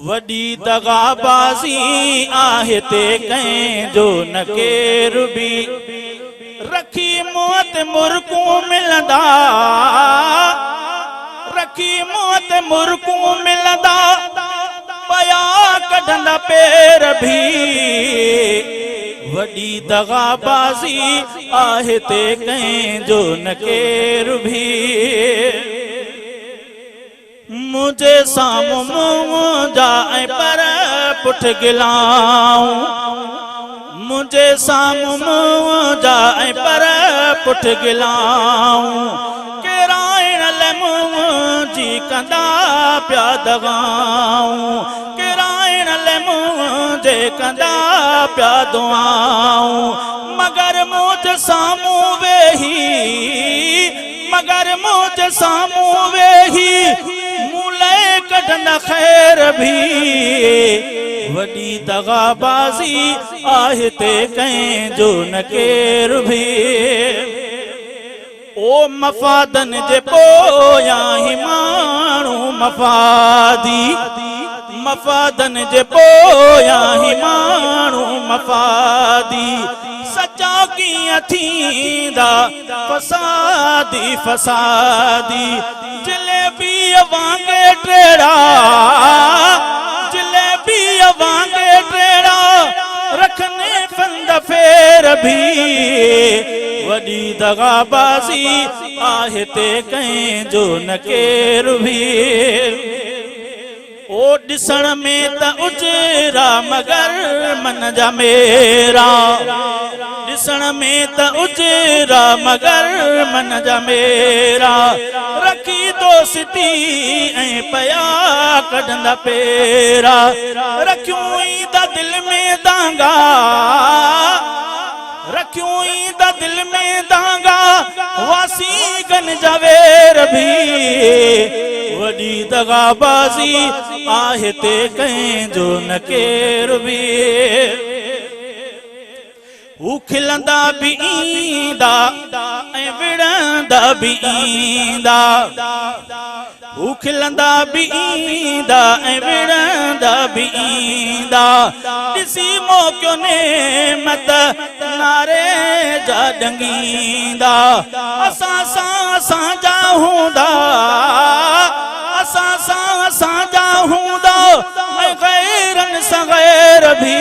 वडी दगाबाजी आहे ते कंहिंजो न केर भी रखी मौत मुर्कू मिलंदा रखी मौत मुर्कू मिलंदा पया कढंदा पेर भी वडी दगाबाजी आहे ते कंहिंजो न केर भी मुझे साम्हूं जाए पर पुठ गिलाऊं मुझे साम्हूं जाए पर पुठ गिलाऊं केराइण मुंहिंजी कंदा पिया दगाऊं केराइण मुंहिंजे कंदा पिया दुआऊं मगर मुझ साम्हूं वेही मगर मुझ साम्हूं वेही मूले कढंदा खैर भी वडी दगाबाजी आहे ते कंहिंजो न केर भी ओ मफ़ादन जे पोयां ही माण्हू मफ़ादी मफ़ादन जे पोयां ही माण्हू मफ़ादी सच्चा कीअं थींदा फसादी फसादी जलेबी वांगे टेड़ा जलेबी वांगे टेड़ा रखने फंद फेर भी वडी दगाबाजी आहे ते कंहिंजो न केर भी ओ ॾिसण में त उजरा मगर मन जा मेरा ॾिसण में त उजरा मगर मन जा मेरा रखी दोस्ती ऐं पया कढंदा पेरा रखियूं ई त दिल में दांगा रखियूं ई त दिल में दांगा वासी गन जवेर भी वडी दगाबाजी आहे ते कंहिंजो न केर भी हू खिलंदा भी ईंदा ऐं विढ़ंदा भी ईंदा हू खिलंदा भी ईंदा ऐं विढ़ंदा भी ईंदा ॾिसी मौक़ियो नेमत नारे जा ॾंगींदा असां सां असांजा हूंदा असां सां असांजा हूंदा ऐं गैरनि सां गैर भी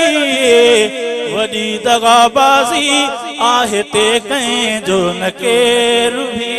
वडी दगाबाजी आहे ते कंहिंजो न केर भी